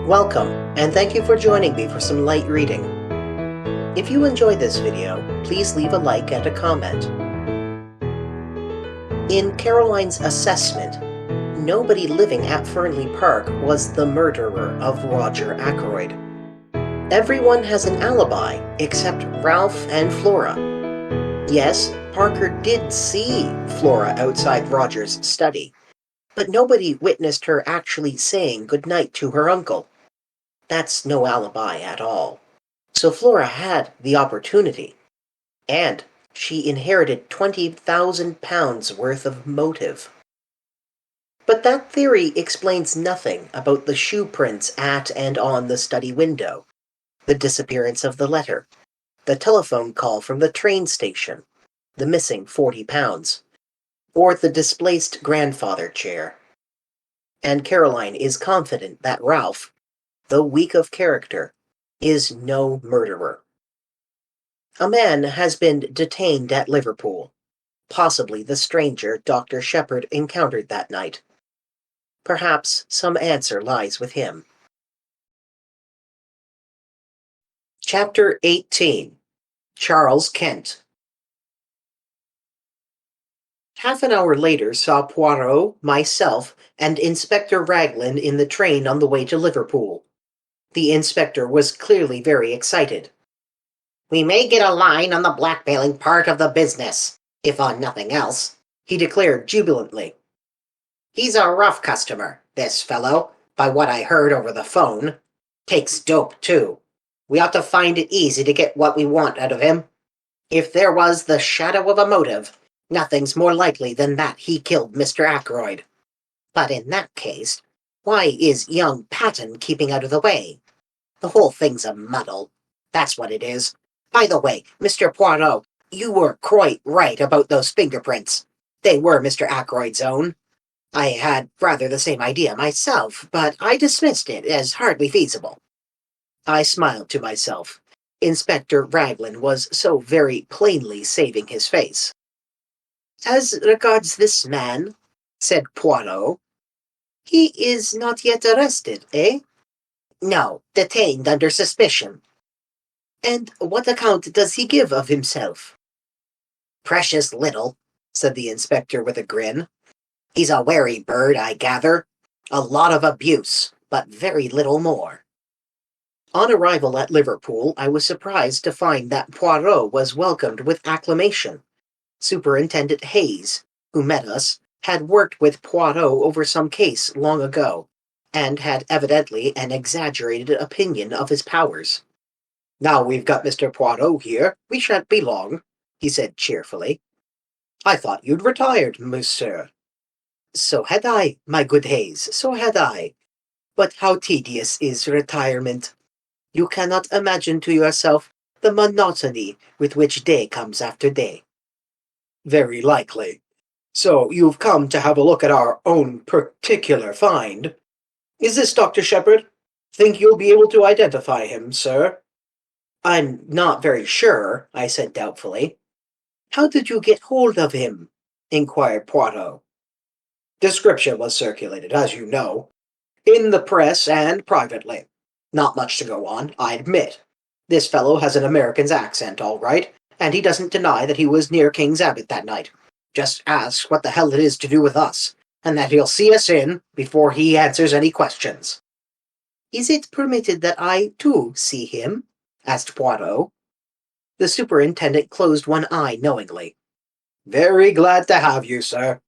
Welcome, and thank you for joining me for some light reading. If you enjoyed this video, please leave a like and a comment. In Caroline's assessment, nobody living at Fernley Park was the murderer of Roger Ackroyd. Everyone has an alibi except Ralph and Flora. Yes, Parker did see Flora outside Roger's study, but nobody witnessed her actually saying goodnight to her uncle. That's no alibi at all. So Flora had the opportunity, and she inherited £20,000 worth of motive. But that theory explains nothing about the shoe prints at and on the study window, the disappearance of the letter, the telephone call from the train station, the missing £40, or the displaced grandfather chair. And Caroline is confident that Ralph, though weak of character, is no murderer. A man has been detained at Liverpool, possibly the stranger Dr. Shepherd encountered that night. Perhaps some answer lies with him. Chapter 18. Charles Kent. Half an hour later saw Poirot, myself, and Inspector Raglan in the train on the way to Liverpool. The inspector was clearly very excited. "We may get a line on the blackmailing part of the business, if on nothing else," he declared jubilantly. "He's a rough customer, this fellow, by what I heard over the phone. Takes dope, too. We ought to find it easy to get what we want out of him. If there was the shadow of a motive, nothing's more likely than that he killed Mr. Ackroyd. But in that case, why is young Patton keeping out of the way? The whole thing's a muddle. That's what it is. By the way, Mr. Poirot, you were quite right about those fingerprints. They were Mr. Ackroyd's own. I had rather the same idea myself, but I dismissed it as hardly feasible." I smiled to myself. Inspector Raglan was so very plainly saving his face. "As regards this man," said Poirot, "he is not yet arrested, eh?" "No, detained under suspicion." "And what account does he give of himself?" "Precious little," said the inspector with a grin. "He's a wary bird, I gather. A lot of abuse, but very little more." On arrival at Liverpool, I was surprised to find that Poirot was welcomed with acclamation. Superintendent Hayes, who met us, had worked with Poirot over some case long ago, and had evidently an exaggerated opinion of his powers. "Now we've got Mr. Poirot here, we shan't be long," he said cheerfully. "I thought you'd retired, monsieur." "So had I, my good Hayes, so had I. But how tedious is retirement! You cannot imagine to yourself the monotony with which day comes after day." "Very likely. So you've come to have a look at our own particular find. Is this Dr. Shepherd? Think you'll be able to identify him, sir?" "I'm not very sure," I said doubtfully. "How did you get hold of him?" inquired Poirot. "Description was circulated, as you know, in the press and privately. Not much to go on, I admit. This fellow has an American's accent, all right, and he doesn't deny that he was near King's Abbot that night. Just asks what the hell it is to do with us, and that he'll see us in before he answers any questions." "Is it permitted that I, too, see him?" asked Poirot. The superintendent closed one eye knowingly. "Very glad to have you, sir.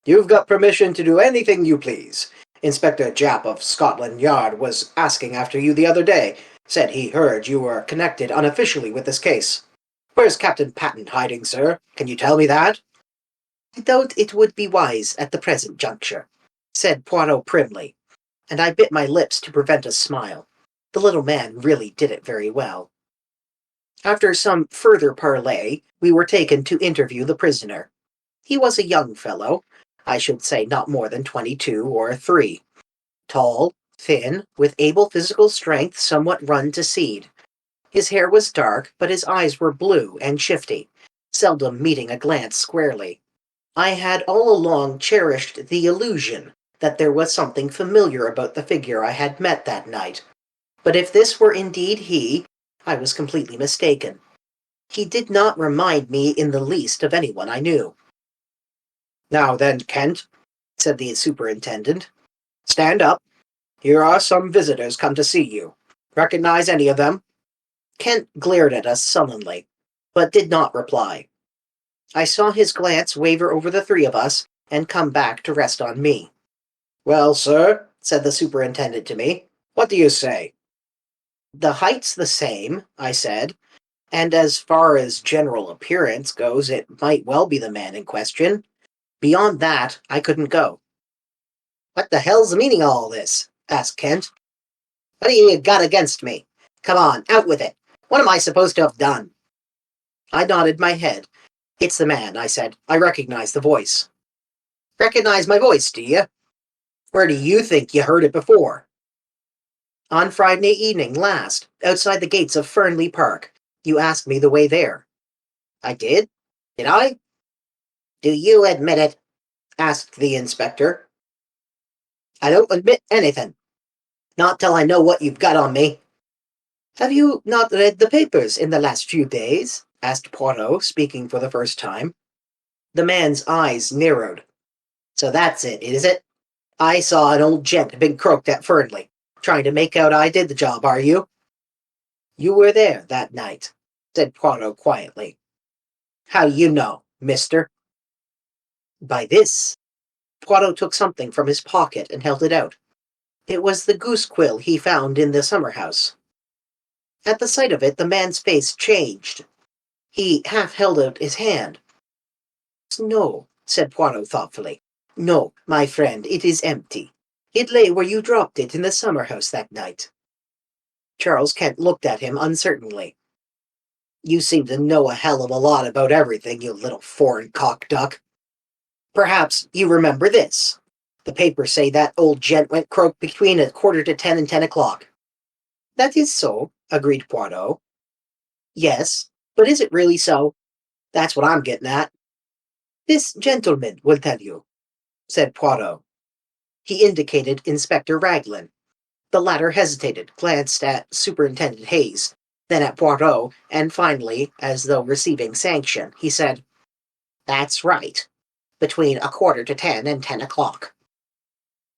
You've got permission to do anything you please. Inspector Japp of Scotland Yard was asking after you the other day. Said he heard you were connected unofficially with this case. Where's Captain Patton hiding, sir? Can you tell me that?" "I doubt it would be wise at the present juncture," said Poirot primly, and I bit my lips to prevent a smile. The little man really did it very well. After some further parley, we were taken to interview the prisoner. He was a young fellow, I should say not more than 22 or 3. Tall, thin, with able physical strength somewhat run to seed. His hair was dark, but his eyes were blue and shifty, seldom meeting a glance squarely. I had all along cherished the illusion that there was something familiar about the figure I had met that night. But if this were indeed he, I was completely mistaken. He did not remind me in the least of anyone I knew. "Now then, Kent," said the superintendent, "stand up. Here are some visitors come to see you. Recognize any of them?" Kent glared at us sullenly, but did not reply. I saw his glance waver over the three of us and come back to rest on me. "Well, sir," said the superintendent to me, "what do you say?" "The height's the same," I said, "and as far as general appearance goes, it might well be the man in question. Beyond that, I couldn't go." "What the hell's the meaning of all this?" asked Kent. "What do you got against me? Come on, out with it. What am I supposed to have done?" I nodded my head. "It's the man," I said. "I recognize the voice." "Recognize my voice, do you? Where do you think you heard it before?" "On Friday evening last, outside the gates of Fernley Park. You asked me the way there." "I did? Did I?" "Do you admit it?" asked the inspector. "I don't admit anything. Not till I know what you've got on me." "Have you not read the papers in the last few days?" asked Poirot, speaking for the first time. The man's eyes narrowed. "So that's it, is it? I saw an old gent been croaked at Fernley. Trying to make out I did the job, are you?" "You were there that night," said Poirot quietly. "How you know, mister?" "By this." Poirot took something from his pocket and held it out. It was the goose quill he found in the summer-house. At the sight of it, the man's face changed. He half held out his hand. "No," said Poirot thoughtfully. "No, my friend, it is empty. It lay where you dropped it in the summer-house that night." Charles Kent looked at him uncertainly. "You seem to know a hell of a lot about everything, you little foreign cock-duck. Perhaps you remember this. The papers say that old gent went croaked between 10:15 and 10 o'clock. "That is so," agreed Poirot. "Yes, but is it really so? That's what I'm getting at." "This gentleman will tell you," said Poirot. He indicated Inspector Raglan. The latter hesitated, glanced at Superintendent Hayes, then at Poirot, and finally, as though receiving sanction, he said, "That's right. Between 10:15 and 10 o'clock.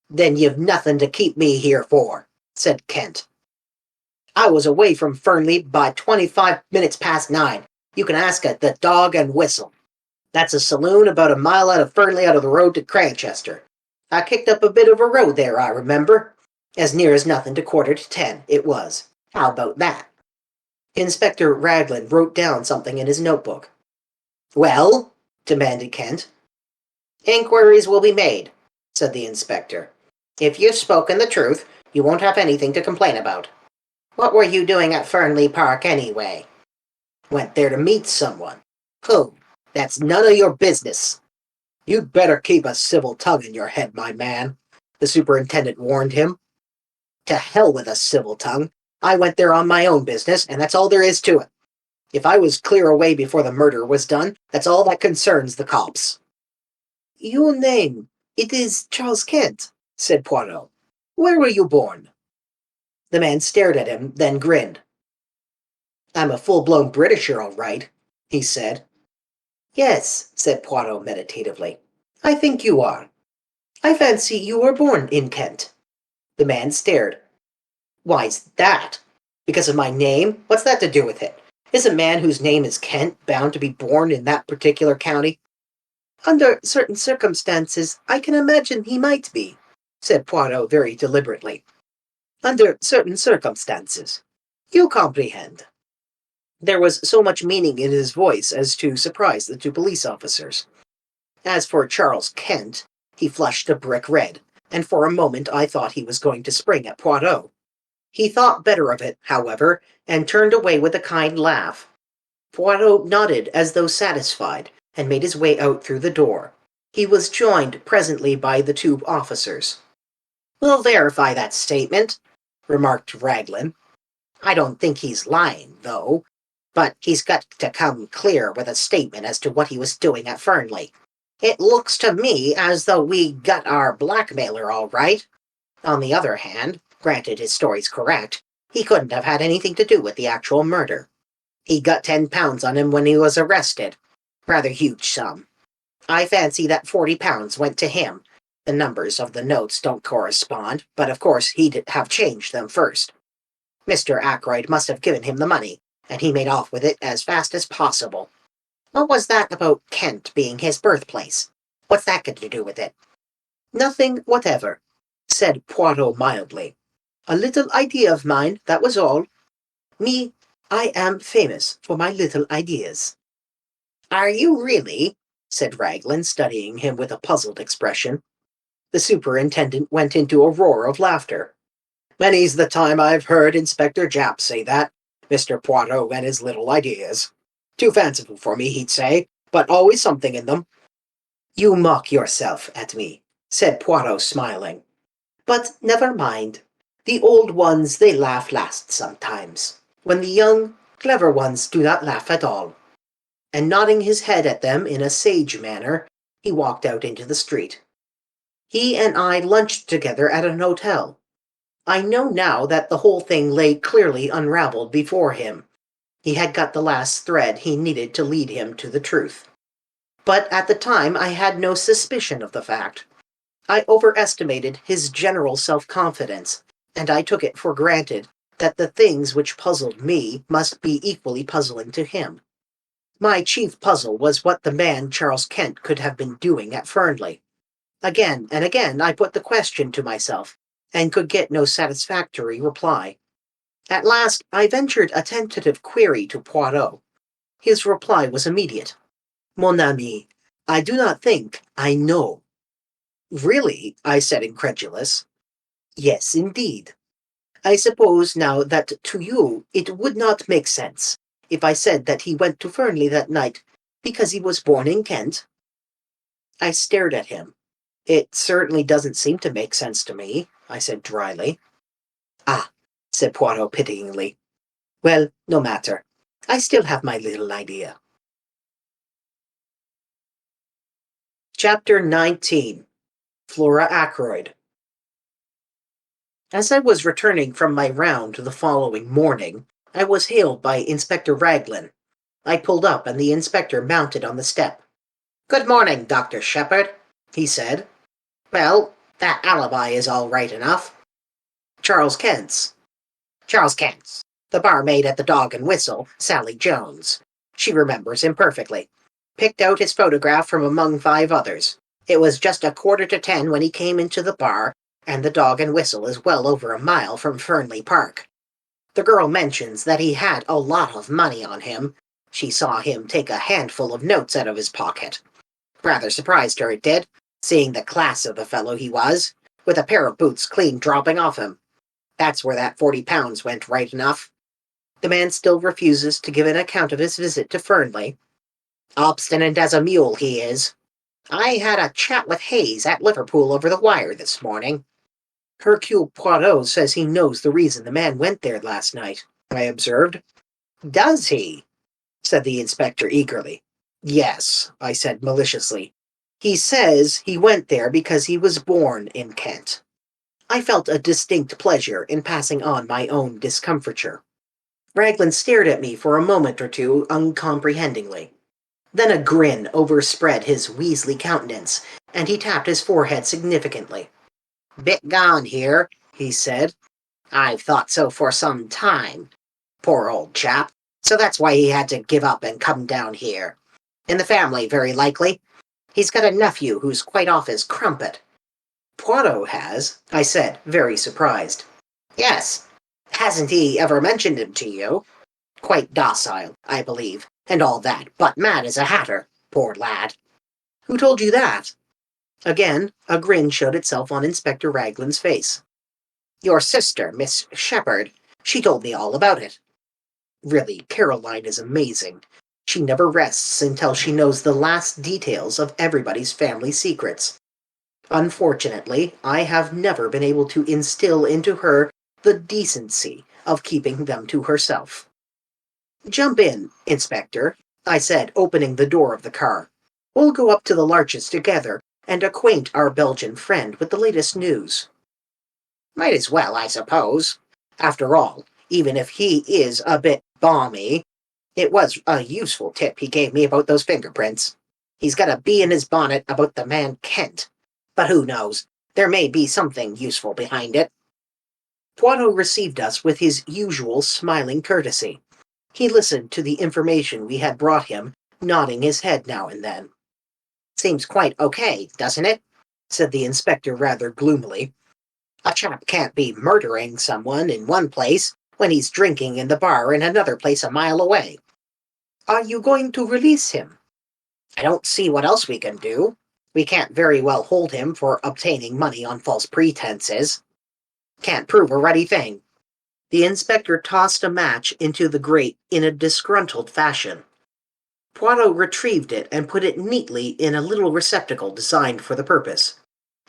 "Then you've nothing to keep me here for," said Kent. "I was away from Fernley by 25 minutes past 9. You can ask at the Dog and Whistle. That's a saloon about a mile out of Fernley out of the road to Cranchester. I kicked up a bit of a row there, I remember. As near as nothing to 10:15, it was. How about that?" Inspector Raglan wrote down something in his notebook. "Well?" demanded Kent. "Inquiries will be made," said the inspector. "If you've spoken the truth, you won't have anything to complain about. What were you doing at Fernley Park, anyway?" "Went there to meet someone." "Who? That's none of your business." "You'd better keep a civil tongue in your head, my man," the superintendent warned him. "To hell with a civil tongue. I went there on my own business, and that's all there is to it. If I was clear away before the murder was done, that's all that concerns the cops." "Your name, it is Charles Kent," said Poirot. "Where were you born?" The man stared at him, then grinned. "I'm a full-blown Britisher, all right," he said. "Yes," said Poirot meditatively. "I think you are. I fancy you were born in Kent." The man stared. "Why's that? Because of my name? What's that to do with it? Is a man whose name is Kent bound to be born in that particular county?" "Under certain circumstances, I can imagine he might be," said Poirot very deliberately. "Under certain circumstances. You comprehend." There was so much meaning in his voice as to surprise the two police officers. As for Charles Kent, he flushed a brick red, and for a moment I thought he was going to spring at Poirot. He thought better of it, however, and turned away with a kind laugh. Poirot nodded as though satisfied, and made his way out through the door. He was joined presently by the two officers. "We'll verify that statement," remarked Raglan. "I don't think he's lying, though. But he's got to come clear with a statement as to what he was doing at Fernley. It looks to me as though we got our blackmailer all right. On the other hand, granted his story's correct, he couldn't have had anything to do with the actual murder. He got £10 on him when he was arrested. Rather huge sum. I fancy that £40 went to him. The numbers of the notes don't correspond, but of course he'd have changed them first. Mr. Ackroyd must have given him the money, and he made off with it as fast as possible. What was that about Kent being his birthplace? What's that got to do with it? Nothing whatever, said Poirot mildly. A little idea of mine, that was all. Me, I am famous for my little ideas. Are you really? Said Raglan, studying him with a puzzled expression. The superintendent went into a roar of laughter. Many's the time I've heard Inspector Japp say that, Mr. Poirot and his little ideas. Too fanciful for me, he'd say, but always something in them. You mock yourself at me, said Poirot, smiling. But never mind. The old ones, they laugh last sometimes, when the young, clever ones do not laugh at all. And nodding his head at them in a sage manner, he walked out into the street. He and I lunched together at an hotel. I know now that the whole thing lay clearly unraveled before him. He had got the last thread he needed to lead him to the truth. But at the time I had no suspicion of the fact. I overestimated his general self-confidence, and I took it for granted that the things which puzzled me must be equally puzzling to him. My chief puzzle was what the man Charles Kent could have been doing at Fernley. Again and again I put the question to myself, and could get no satisfactory reply. At last I ventured a tentative query to Poirot. His reply was immediate. Mon ami, I do not think I know. Really? I said, incredulous. Yes, indeed. I suppose now that to you it would not make sense if I said that he went to Fernley that night because he was born in Kent. I stared at him. It certainly doesn't seem to make sense to me, I said dryly. Ah, said Poirot pityingly. Well, no matter. I still have my little idea. Chapter 19. Flora Ackroyd. As I was returning from my round the following morning, I was hailed by Inspector Raglan. I pulled up and the inspector mounted on the step. Good morning, Dr. Shepherd, he said. Well, that alibi is all right enough. Charles Kent's. Charles Kent's. The barmaid at the Dog and Whistle, Sally Jones. She remembers him perfectly. Picked out his photograph from among 5 others. It was just 9:45 when he came into the bar, and the Dog and Whistle is well over a mile from Fernley Park. The girl mentions that he had a lot of money on him. She saw him take a handful of notes out of his pocket. Rather surprised her, it did, seeing the class of the fellow he was, with a pair of boots clean dropping off him. That's where that £40 went right enough. The man still refuses to give an account of his visit to Fernley. Obstinate as a mule he is. I had a chat with Hayes at Liverpool over the wire this morning. Hercule Poirot says he knows the reason the man went there last night, I observed. Does he? Said the inspector eagerly. Yes, I said maliciously. He says he went there because he was born in Kent. I felt a distinct pleasure in passing on my own discomfiture. Raglan stared at me for a moment or two uncomprehendingly. Then a grin overspread his Weasley countenance, and he tapped his forehead significantly. Bit gone here, he said. I've thought so for some time. Poor old chap. So that's why he had to give up and come down here. In the family, very likely. He's got a nephew who's quite off his crumpet. Poirot has, I said, very surprised. Yes. Hasn't he ever mentioned him to you? Quite docile, I believe, and all that, but mad as a hatter, poor lad. Who told you that? Again, a grin showed itself on Inspector Raglan's face. Your sister, Miss Shepherd. She told me all about it. Really, Caroline is amazing. She never rests until she knows the last details of everybody's family secrets. Unfortunately, I have never been able to instill into her the decency of keeping them to herself. Jump in, Inspector, I said, opening the door of the car. We'll go up to the Larches together and acquaint our Belgian friend with the latest news. Might as well, I suppose. After all, even if he is a bit balmy, it was a useful tip he gave me about those fingerprints. He's got a bee in his bonnet about the man Kent. But who knows? There may be something useful behind it. Poirot received us with his usual smiling courtesy. He listened to the information we had brought him, nodding his head now and then. Seems quite okay, doesn't it? Said the inspector rather gloomily. A chap can't be murdering someone in one place when he's drinking in the bar in another place a mile away. Are you going to release him? I don't see what else we can do. We can't very well hold him for obtaining money on false pretenses. Can't prove a ruddy thing. The inspector tossed a match into the grate in a disgruntled fashion. Poirot retrieved it and put it neatly in a little receptacle designed for the purpose.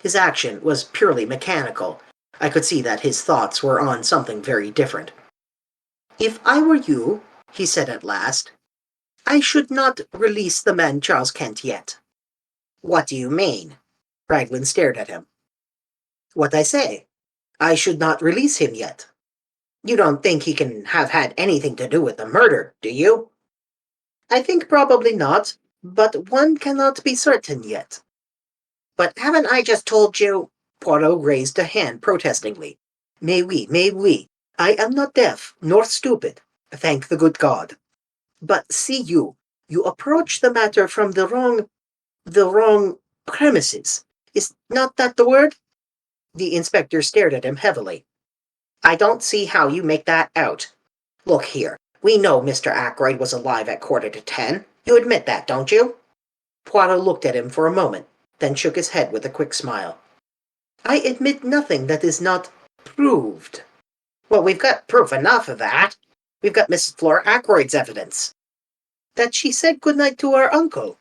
His action was purely mechanical. I could see that his thoughts were on something very different. If I were you, he said at last, I should not release the man Charles Kent yet. What do you mean? Raglan stared at him. What I say. I should not release him yet. You don't think he can have had anything to do with the murder, do you? I think probably not, but one cannot be certain yet. But haven't I just told you? Poirot raised a hand protestingly. Mais oui, I am not deaf, nor stupid, thank the good God. But see you approach the matter from the wrong premises. Is not that the word? The inspector stared at him heavily. I don't see how you make that out. Look here, we know Mr. Ackroyd was alive at 10:15. You admit that, don't you? Poirot looked at him for a moment, then shook his head with a quick smile. I admit nothing that is not proved. Well, we've got proof enough of that. We've got Mrs. Flora Ackroyd's evidence. That she said good night to her uncle.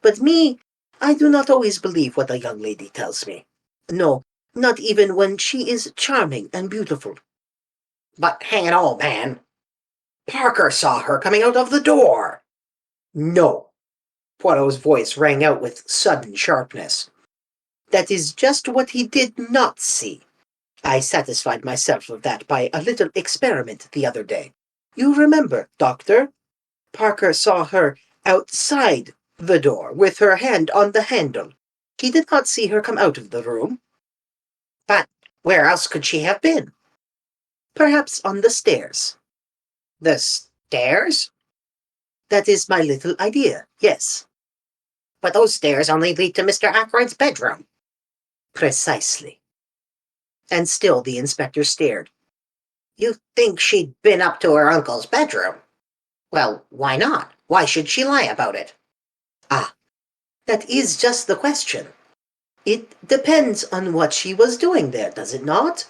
But me, I do not always believe what a young lady tells me. No, not even when she is charming and beautiful. But hang it all, man. Parker saw her coming out of the door. No. Poirot's voice rang out with sudden sharpness. That is just what he did not see. I satisfied myself of that by a little experiment the other day. You remember, Doctor? Parker saw her outside the door with her hand on the handle. He did not see her come out of the room. But where else could she have been? Perhaps on the stairs. The stairs? That is my little idea, yes. But those stairs only lead to Mr. Ackroyd's bedroom. Precisely. And still the inspector stared. You think she'd been up to her uncle's bedroom? Well, why not? Why should she lie about it? Ah, that is just the question. It depends on what she was doing there, does it not?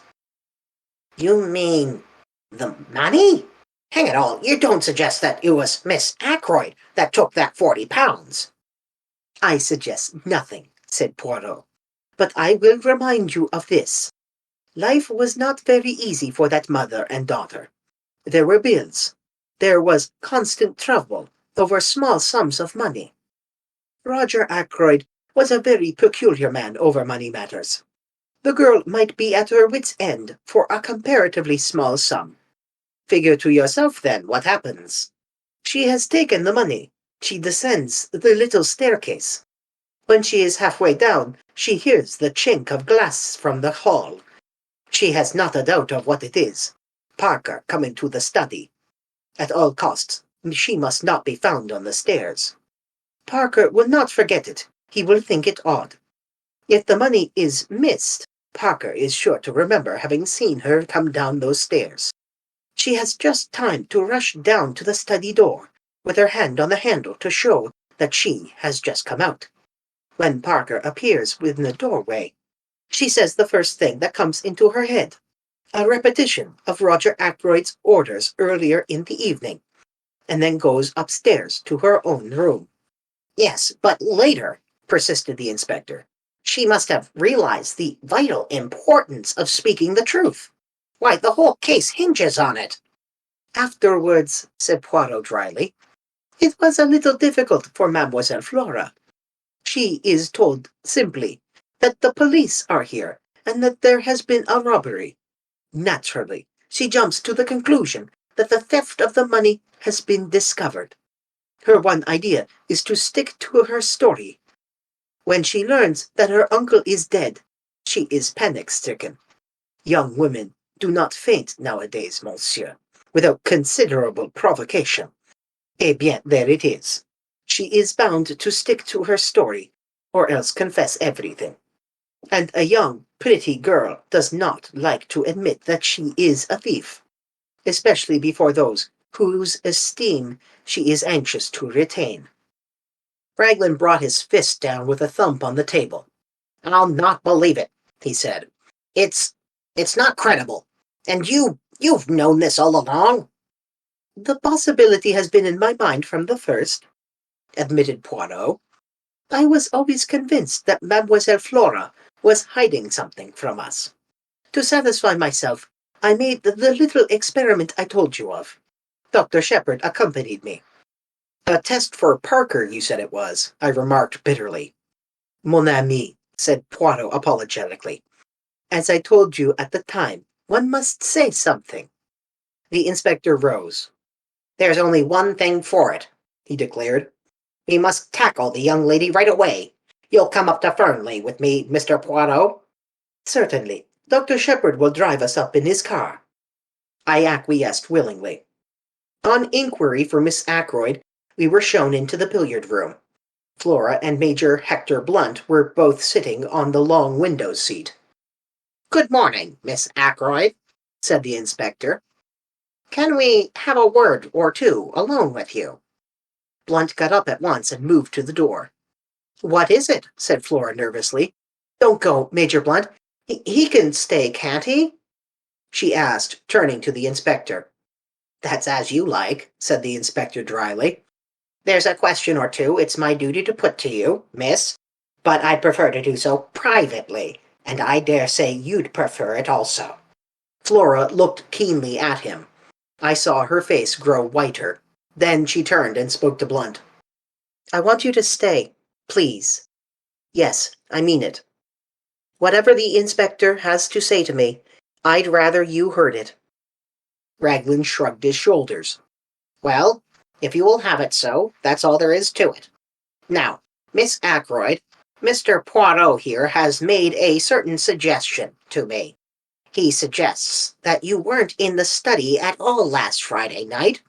You mean the money? Hang it all, you don't suggest that it was Miss Ackroyd that took that £40. I suggest nothing, said Poirot. But I will remind you of this. Life was not very easy for that mother and daughter. There were bills. There was constant trouble over small sums of money. Roger Ackroyd was a very peculiar man over money matters. The girl might be at her wit's end for a comparatively small sum. Figure to yourself, then, what happens. She has taken the money. She descends the little staircase. When she is halfway down, she hears the chink of glass from the hall. She has not a doubt of what it is. Parker coming to the study. At all costs, she must not be found on the stairs. Parker will not forget it. He will think it odd. If the money is missed, Parker is sure to remember having seen her come down those stairs. She has just time to rush down to the study door, with her hand on the handle to show that she has just come out. When Parker appears within the doorway, she says the first thing that comes into her head, a repetition of Roger Ackroyd's orders earlier in the evening, and then goes upstairs to her own room. Yes, but later, persisted the inspector, she must have realized the vital importance of speaking the truth. Why, the whole case hinges on it. Afterwards, said Poirot dryly, it was a little difficult for Mademoiselle Flora. she is told simply that the police are here and that there has been a robbery. Naturally, she jumps to the conclusion that the theft of the money has been discovered. Her one idea is to stick to her story. When she learns that her uncle is dead, she is panic-stricken. Young women do not faint nowadays, monsieur, without considerable provocation. Eh bien, there it is. She is bound to stick to her story, or else confess everything. And a young, pretty girl does not like to admit that she is a thief, especially before those whose esteem she is anxious to retain. Raglan brought his fist down with a thump on the table. "I'll not believe it," he said. It's not credible. And you've known this all along?" "The possibility has been in my mind from the first," admitted Poirot. "I was always convinced that Mademoiselle Flora was hiding something from us. To satisfy myself, I made the little experiment I told you of. Dr. Shepherd accompanied me." "A test for Parker, you said it was," I remarked bitterly. "Mon ami," said Poirot apologetically. "As I told you at the time, one must say something." The inspector rose. "There's only one thing for it," he declared. "We must tackle the young lady right away. You'll come up to Fernley with me, Mr. Poirot?" "Certainly. Dr. Shepherd will drive us up in his car." I acquiesced willingly. On inquiry for Miss Ackroyd, we were shown into the billiard room. Flora and Major Hector Blunt were both sitting on the long window seat. "Good morning, Miss Ackroyd," said the inspector. "Can we have a word or two alone with you?" Blunt got up at once and moved to the door. "What is it?" said Flora nervously. "Don't go, Major Blunt. He can stay, can't he?" she asked, turning to the inspector. "That's as you like," said the inspector dryly. "There's a question or two it's my duty to put to you, miss, but I'd prefer to do so privately, and I dare say you'd prefer it also." Flora looked keenly at him. I saw her face grow whiter. Then she turned and spoke to Blunt. "I want you to stay, please. Yes, I mean it. Whatever the inspector has to say to me, I'd rather you heard it." Raglan shrugged his shoulders. "Well, if you will have it so, that's all there is to it. Now, Miss Ackroyd, Mr. Poirot here has made a certain suggestion to me. He suggests that you weren't in the study at all last Friday night,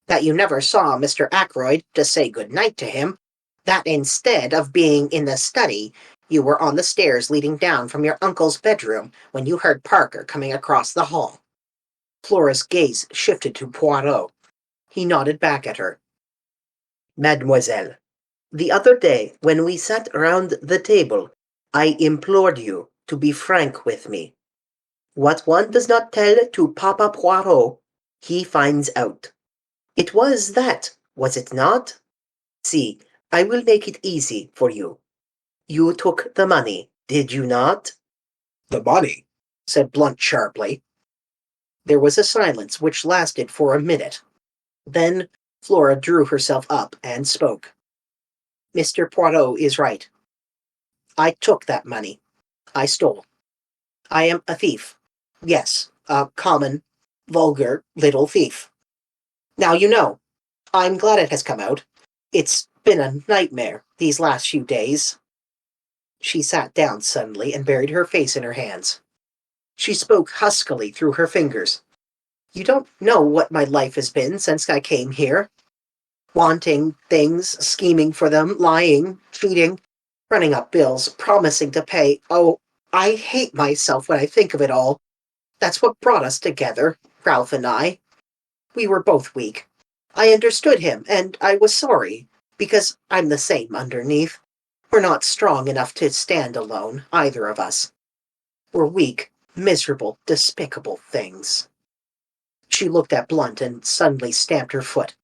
that you never saw Mr. Ackroyd to say good night to him, that instead of being in the study, you were on the stairs leading down from your uncle's bedroom when you heard Parker coming across the hall." Flora's gaze shifted to Poirot. He nodded back at her. "Mademoiselle, the other day, when we sat round the table, I implored you to be frank with me. What one does not tell to Papa Poirot, he finds out. It was that, was it not? See, I will make it easy for you. You took the money, did you not?" "The money?" said Blunt sharply. There was a silence which lasted for a minute. Then Flora drew herself up and spoke. "Mr. Poirot is right. I took that money. I stole. I am a thief. Yes, a common, vulgar little thief. Now you know. I'm glad it has come out. It's been a nightmare these last few days." She sat down suddenly and buried her face in her hands. She spoke huskily through her fingers. "You don't know what my life has been since I came here. Wanting things, scheming for them, lying, cheating, running up bills, promising to pay. Oh, I hate myself when I think of it all. That's what brought us together, Ralph and I. We were both weak. I understood him, and I was sorry, because I'm the same underneath. We're not strong enough to stand alone, either of us. We're weak, miserable, despicable things." She looked at Blunt and suddenly stamped her foot.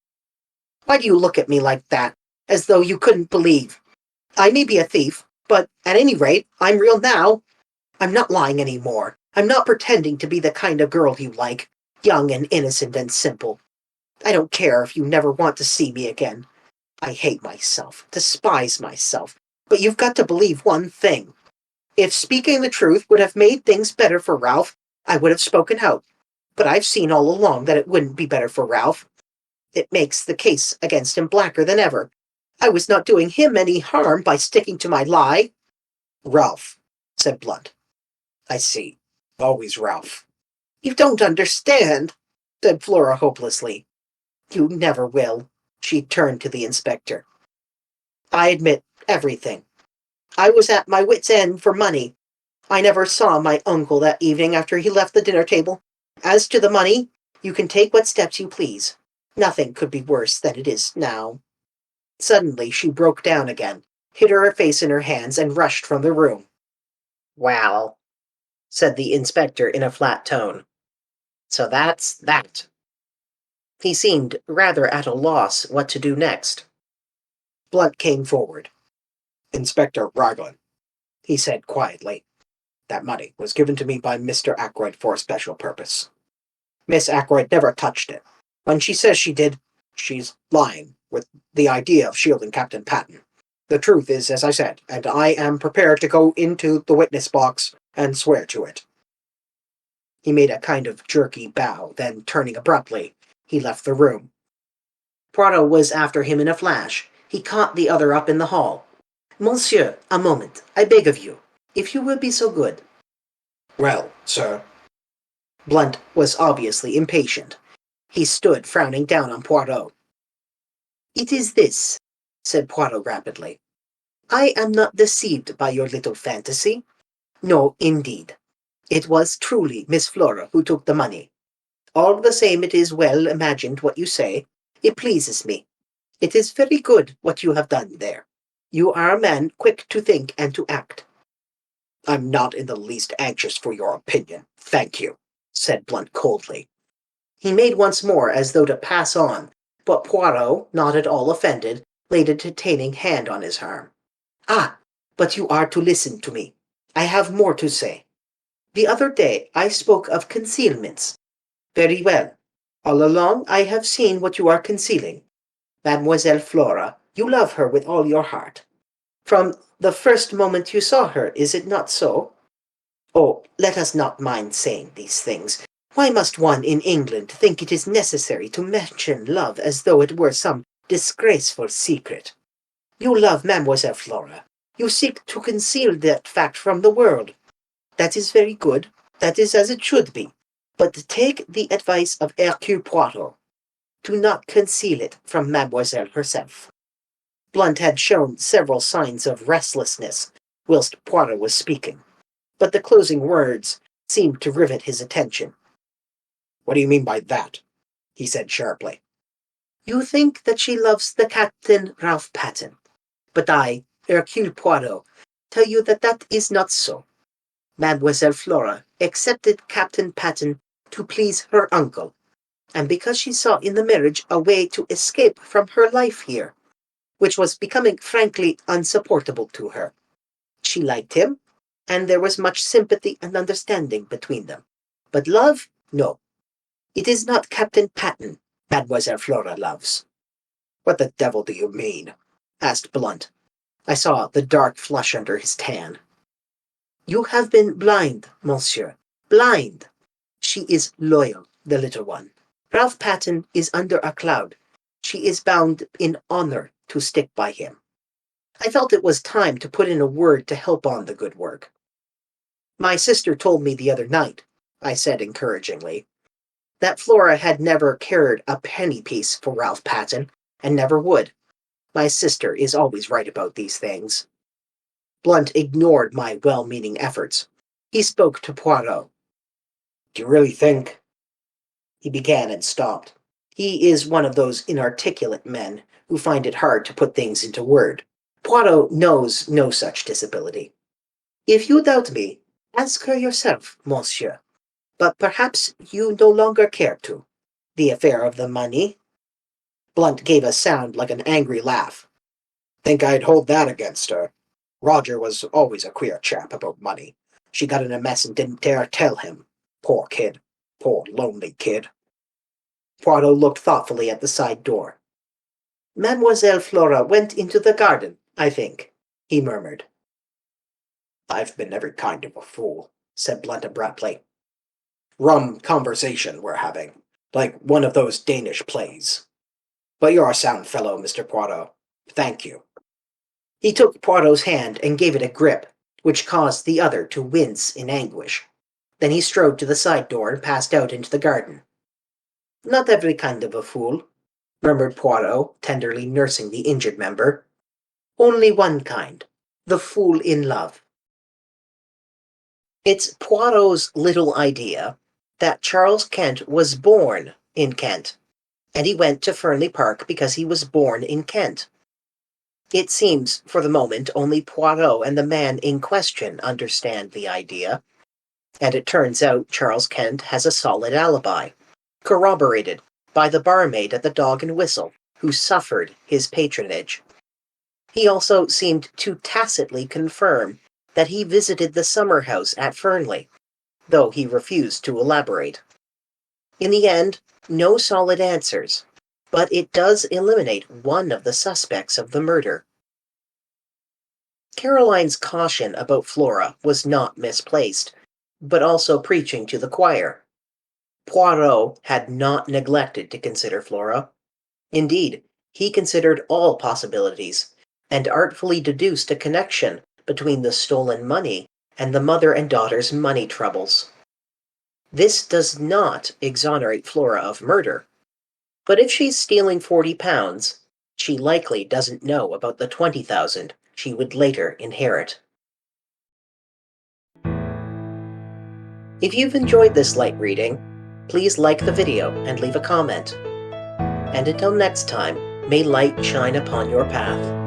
"Why do you look at me like that, as though you couldn't believe? I may be a thief, but at any rate, I'm real now. I'm not lying any more. I'm not pretending to be the kind of girl you like, young and innocent and simple. I don't care if you never want to see me again. I hate myself, despise myself, But you've got to believe one thing. If speaking the truth would have made things better for Ralph, I would have spoken out. But I've seen all along that it wouldn't be better for Ralph. It makes the case against him blacker than ever. I was not doing him any harm by sticking to my lie. Ralph, said Blunt. I see. Always Ralph. You don't understand, said Flora hopelessly. You never will. She turned to the inspector. I admit everything. I was at my wit's end for money. I never saw my uncle that evening after he left the dinner table. As to the money, you can take what steps you please. Nothing could be worse than it is now. Suddenly she broke down again, hid her face in her hands, and rushed from the room. Well, said the inspector in a flat tone. So that's that. He seemed rather at a loss what to do next. Blunt came forward. Inspector Raglan, he said quietly. That money was given to me by Mr. Ackroyd for a special purpose. Miss Ackroyd never touched it. When she says she did, she's lying, with the idea of shielding Captain Patton. The truth is, as I said, and I am prepared to go into the witness box and swear to it. He made a kind of jerky bow, then, turning abruptly, he left the room. Poirot was after him in a flash. He caught the other up in the hall. Monsieur, a moment, I beg of you, if you will be so good. Well, sir. Blunt was obviously impatient. He stood frowning down on Poirot. It is this, said Poirot rapidly. I am not deceived by your little fantasy. No, indeed. It was truly Miss Flora who took the money. All the same, it is well imagined what you say. It pleases me. It is very good what you have done there. You are a man quick to think and to act. I'm not in the least anxious for your opinion, thank you, said Blunt coldly. He made once more as though to pass on, but Poirot, not at all offended, laid a detaining hand on his arm. Ah, but you are to listen to me. I have more to say. The other day I spoke of concealments. Very well. All along I have seen what you are concealing. Mademoiselle Flora, you love her with all your heart. From the first moment you saw her, is it not so? Oh, let us not mind saying these things. Why must one in England think it is necessary to mention love as though it were some disgraceful secret? You love Mademoiselle Flora. You seek to conceal that fact from the world. That is very good. That is as it should be. But take the advice of Hercule Poirot. Do not conceal it from Mademoiselle herself. Blunt had shown several signs of restlessness whilst Poirot was speaking, but the closing words seemed to rivet his attention. What do you mean by that? He said sharply. You think that she loves the Captain Ralph Patton, but I, Hercule Poirot, tell you that that is not so. Mademoiselle Flora accepted Captain Patton to please her uncle, and because she saw in the marriage a way to escape from her life here, which was becoming frankly unsupportable to her. She liked him, and there was much sympathy and understanding between them. But love? No. It is not Captain Patton Mademoiselle Flora loves. What the devil do you mean? Asked Blunt. I saw the dark flush under his tan. You have been blind, monsieur. Blind. She is loyal, the little one. Ralph Patton is under a cloud. She is bound in honor to stick by him. I felt it was time to put in a word to help on the good work. My sister told me the other night, I said encouragingly, that Flora had never cared a penny piece for Ralph Patton, and never would. My sister is always right about these things. Blunt ignored my well-meaning efforts. He spoke to Poirot. Do you really think? He began and stopped. He is one of those inarticulate men who find it hard to put things into word. Poirot knows no such disability. If you doubt me, ask her yourself, monsieur. But perhaps you no longer care to. The affair of the money? Blunt gave a sound like an angry laugh. Think I'd hold that against her? Roger was always a queer chap about money. She got in a mess and didn't dare tell him. Poor kid. Poor lonely kid. Poirot looked thoughtfully at the side door. Mademoiselle Flora went into the garden, I think. he murmured. "I've been every kind of a fool," said Blunt abruptly. "Rum conversation we're having, like one of those Danish plays. But you're a sound fellow, Mr. Poirot. Thank you." He took Poirot's hand and gave it a grip, which caused the other to wince in anguish. Then he strode to the side door and passed out into the garden. "Not every kind of a fool," murmured Poirot, tenderly nursing the injured member. "Only one kind, the fool in love." It's Poirot's little idea that Charles Kent was born in Kent, and he went to Fernley Park because he was born in Kent. It seems, for the moment, only Poirot and the man in question understand the idea, and it turns out Charles Kent has a solid alibi, corroborated by the barmaid at the Dog and Whistle, who suffered his patronage. He also seemed to tacitly confirm that he visited the summer house at Fernley, though he refused to elaborate. In the end, no solid answers, but it does eliminate one of the suspects of the murder. Caroline's caution about Flora was not misplaced, but also preaching to the choir. Poirot had not neglected to consider Flora. Indeed, he considered all possibilities, and artfully deduced a connection between the stolen money and the mother and daughter's money troubles. This does not exonerate Flora of murder, but if she's stealing £40, she likely doesn't know about the 20,000 she would later inherit. If you've enjoyed this light reading, please like the video and leave a comment. And until next time, may light shine upon your path.